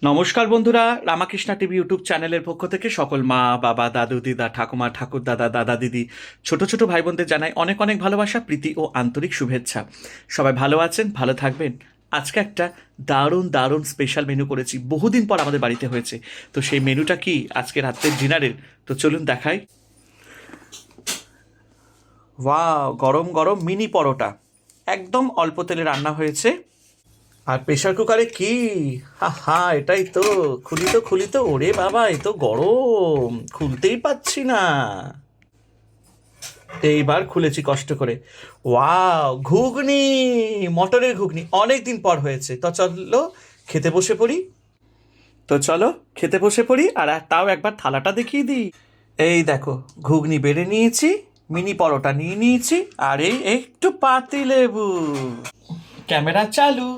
নমস্কার বন্ধুরা, Ramakrishna TV YouTube চ্যানেলের পক্ষ থেকে সকল মা বাবা দাদু দিদা ঠাকুমা ঠাকুর দাদা দাদা দিদি ছোট ছোট ভাই বোনদের জানাই অনেক অনেক ভালোবাসা, প্রীতি ও আন্তরিক শুভেচ্ছা। সবাই ভালো আছেন, ভালো থাকবেন। আজকে একটা দারুণ দারুণ স্পেশাল মেনু করেছি, বহুদিন পর আমাদের বাড়িতে হয়েছে। তো সেই মেনুটা কি আজকে রাত্রের ডিনারের, তো চলুন দেখাই। ওয়াও, গরম গরম মিনি পরোটা, একদম অল্প তেলে রান্না হয়েছে। আর প্রেশার কুকারে কি, হা হা, এটাই তো। খুলি তো ওরে বাবা, এ তো গরম, খুলতেই পাচ্ছি না। এইবার খুলেছি কষ্ট করে। ওয়াও, ঘুগনি, মটরের ঘুগনি, অনেক দিন পর হয়েছে। তো চলো খেতে বসে পড়ি। আর তাও একবার থালাটা দেখিয়ে দিই। এই দেখো, ঘুগনি বেড়ে নিয়েছি, মিনি পরোটা নিয়ে নিয়েছি, আর এই একটু পাতি লেবু। ক্যামেরা চালু।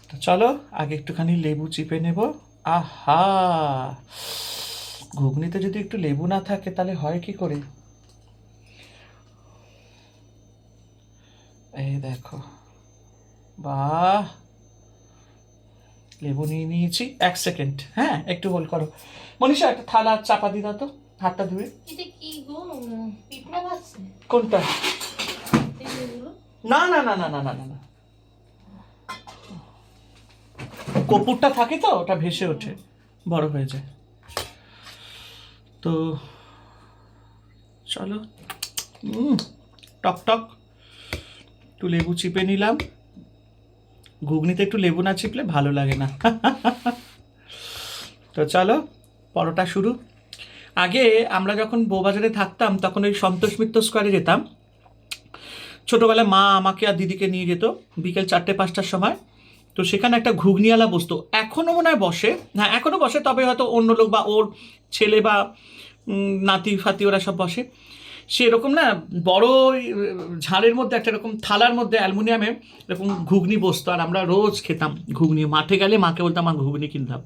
তো চলো আগে একটুখানি লেবু চিপে নেব। আহা, ঘুগনিতে যদি একটু লেবু না থাকে তাহলে হয় কি করে। এই দেখো, বাহ, লেবু নিয়ে নিয়েছি। এক সেকেন্ড, হ্যাঁ একটু হোল্ড করো। মনীষা, একটা থালা চাপা দি দাও তো, হাতটা ধুয়ে। এটা কি গো? পিঁপড়া ভাসছে কোনটা? এগুলো? না না না না না না না না, কপুরটা থাকে তো, ওটা ভেসে ওঠে, বড় হয়ে যায়। তো চলো, টক টক একটু লেবু চিপে নিলাম। ঘুগনিতে একটু লেবু না চিপলে ভালো লাগে না। তো চলো, পরোটা শুরু। আগে আমরা যখন বউবাজারে থাকতাম তখন ওই সন্তোষ মিত্র স্কোয়ারে যেতাম। ছোটোবেলায় মা আমাকে আর দিদিকে নিয়ে যেত বিকেল 4টে 5টার সময়। তো সেখানে একটা ঘুগনিওয়ালা বসতো, এখনও মনে হয় বসে, হ্যাঁ এখনও বসে, তবে হয়তো অন্য লোক বা ওর ছেলে বা নাতি ফাতি ওরা সব বসে। সেরকম না, বড় ওই, ঝাড়ের মধ্যে একটা এরকম থালার মধ্যে অ্যালুমিনিয়ামে এরকম ঘুগনি বসতো, আর আমরা রোজ খেতাম ঘুগনি। মাঠে গেলে মাকে বলতাম আমার ঘুগনি কিনতাম।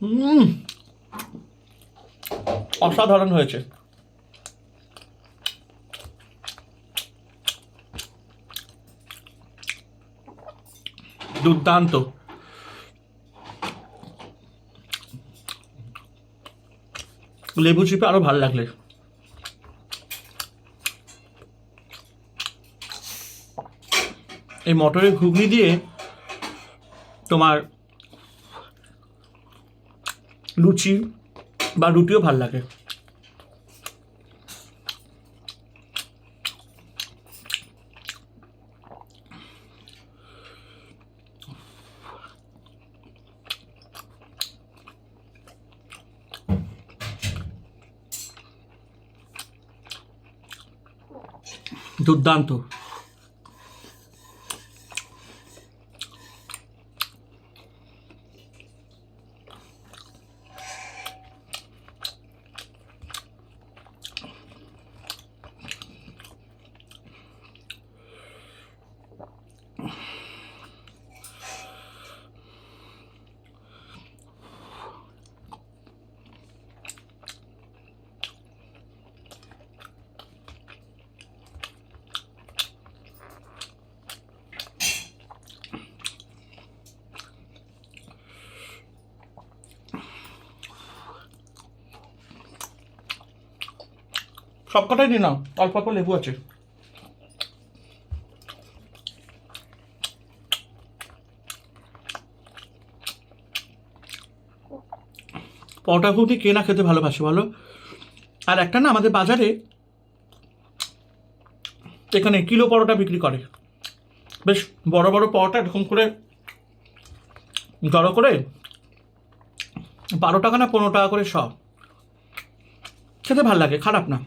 হুম, অসাধারণ হয়েছে, দুর্দান্ত। লেবু চিপে আরো ভালো লাগলে। এই মটরের ঘুগনি দিয়ে তোমার লুচি বা রুটিও ভাল লাগে। দুর্দান্ত। সবকটাই নিয়ে নাও, অল্প অল্প লেবু আছে। পরোটা ঘুগনি কে না খেতে ভালোবাসে বলো। আর একটা না, আমাদের বাজারে এখানে কিলো পরোটা বিক্রি করে, বেশ বড় বড় পরোটা এরকম করে জড়ো করে, 12 টাকা না 15 টাকা করে সব, খেতে ভাল লাগে, খারাপ না।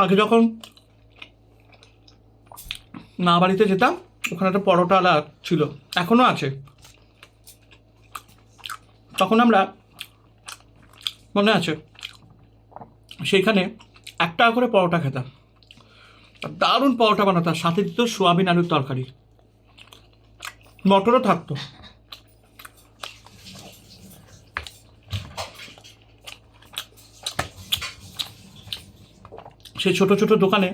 আগে যখন মা বাড়িতে যেতাম, ওখানে একটা পরোটাওয়ালা ছিল, এখনো আছে। তখন আমরা মনে আছে সেইখানে 1 টাকা করে পরোটা খেতাম, দারুণ পরোটা বানাতো, আর সাথে দিত সোয়াবিন আলুর তরকারি, মটরও থাকতো। সে ছোট ছোট দোকানে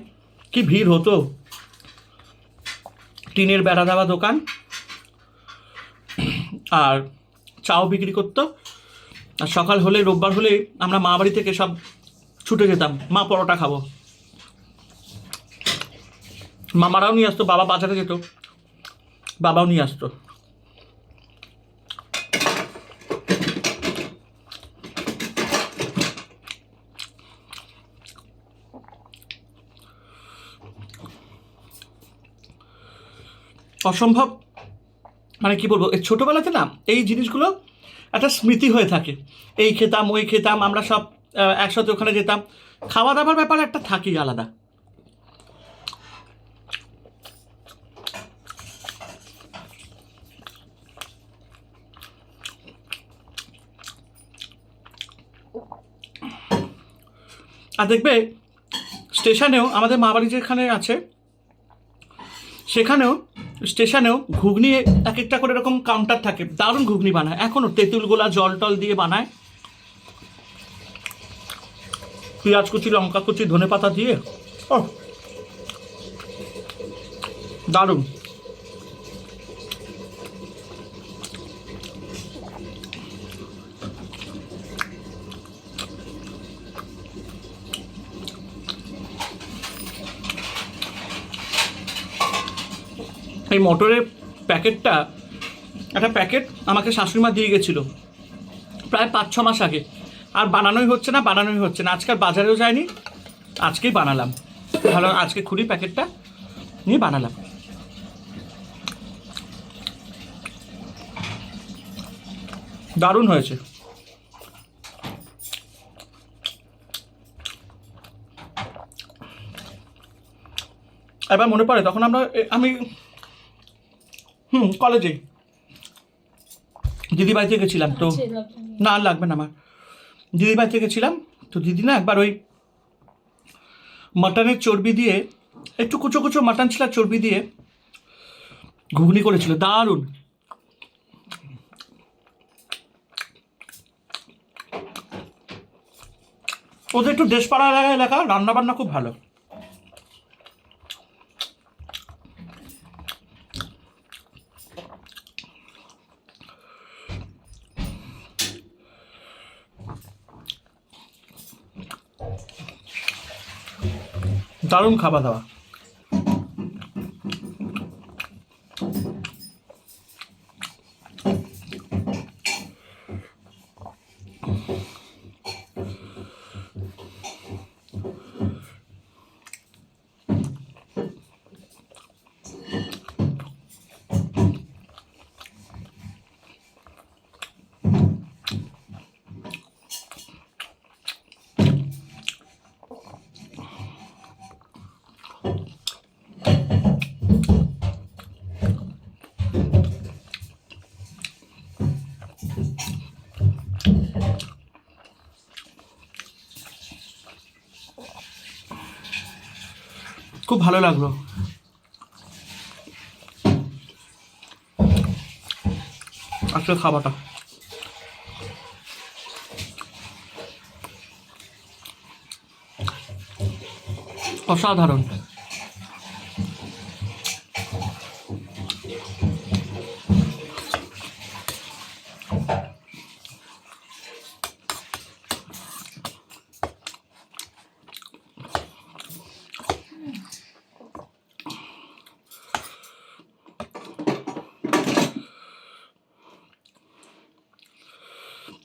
কি ভিড় হতো, টিনের বেড়া দেওয়া দোকান, আর চাও বিক্রি করতো। আর সকাল হলে, রোববার হলে আমরা মা বাড়ি থেকে সব ছুটে যেতাম, মা পরোটা খাবো। মামারাও নিয়ে আসতো, বাবা বাজারে যেত, বাবাও নিয়ে আসতো। অসম্ভব, মানে কি বলবো, এই ছোটবেলাতে না এই জিনিসগুলো একটা স্মৃতি হয়ে থাকে। এই খেতাম, ওই খেতাম, আমরা সব একসাথে ওখানে যেতাম, খাওয়া দাওয়ার ব্যাপারে একটা থাকি আলাদা। আর দেখবে স্টেশনেও, আমাদের মা বাড়ি যেখানে আছে সেখানেও, স্টেশনেও ঘুগনি এক একটা করে এরকম কাউন্টার থাকে, দারুণ ঘুগনি বানায় এখনও, তেঁতুল গোলা জল টল দিয়ে বানায়, পেঁয়াজ কুচি, লঙ্কা কুচি, ধনে পাতা দিয়ে, ও দারুণ। এই মটরের প্যাকেটটা, একটা প্যাকেট আমাকে শাশুড়িমা দিয়ে গেছিলো প্রায় 5-6 মাস আগে, আর বানানোই হচ্ছে না, বানানোই হচ্ছে না। আজকাল বাজারেও যায়নি, আজকেই বানালাম, ভালো, আজকে খুলি প্যাকেটটা নিয়ে বানালাম। দারুণ হয়েছে। এবার মনে পড়ে তখন আমি কলেজে দিদি বাড়িতে গেছিলাম তো, না আর লাগবে না আমার, দিদি বাড়িতে গেছিলাম তো, দিদি না একবার ওই মাটনের চর্বি দিয়ে, একটু কুচো কুচো মাটন ছিল, চর্বি দিয়ে ঘুগনি করেছিল, দারুণ। ওদের একটু দেশপাড়া এলাকা, রান্না বান্না খুব ভালো। দারুণ খাওয়া দাওয়া। খুব ভালো লাগলো। আসলে খাবারটা অসাধারণ।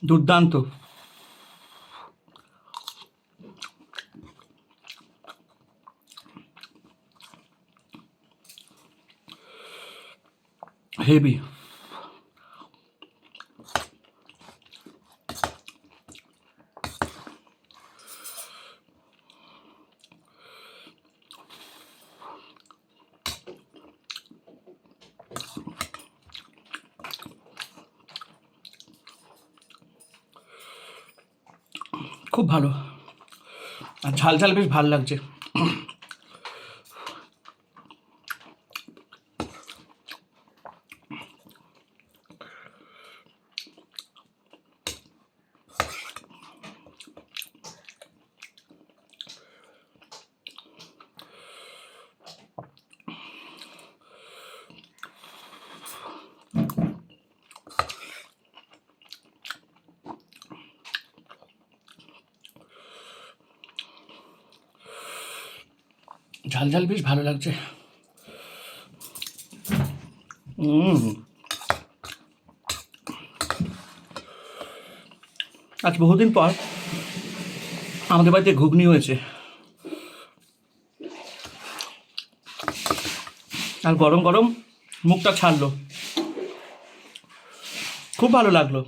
দুর্দান্ত। হেভি। খুব ভালো, আর ঝাল ঝাল বেশ ভালো লাগছে। ঝাল ঝাল বেশ ভালো লাগছে। আজ বহুদিন পর আমাদের বাড়িতে ঘুগনি হয়েছে, আর গরম গরম মুখটা ছাড়লো, খুব ভালো লাগলো।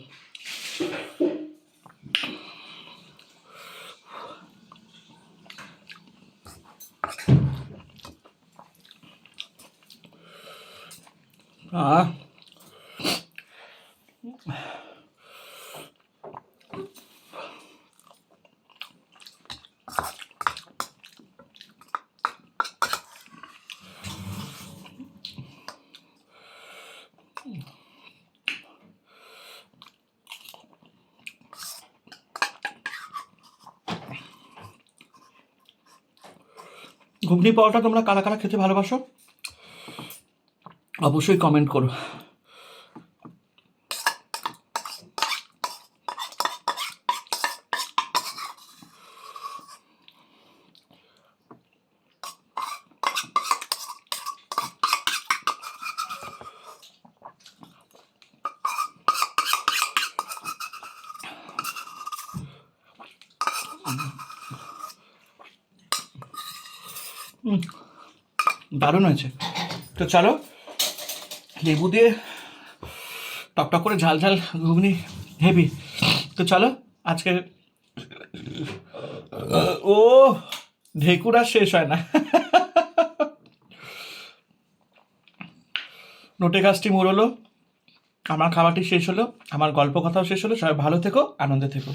আহ ঘুগনি পাওয়াটা তোমরা কারা কারা খেতে ভালোবাসো অবশ্যই কমেন্ট করো। দারুণ হয়েছে। তো চলো, লেবু দিয়ে টকটক করে ঝাল ঝাল ঘুগনি হেভি। তো চলো আজকে, ও ঢেকুর আর শেষ হয় না। নোটে গাছটি মুড়লো, আমার খাবারটি শেষ হলো, আমার গল্প কথাও শেষ হলো। সবাই ভালো থেকো, আনন্দে থেকো।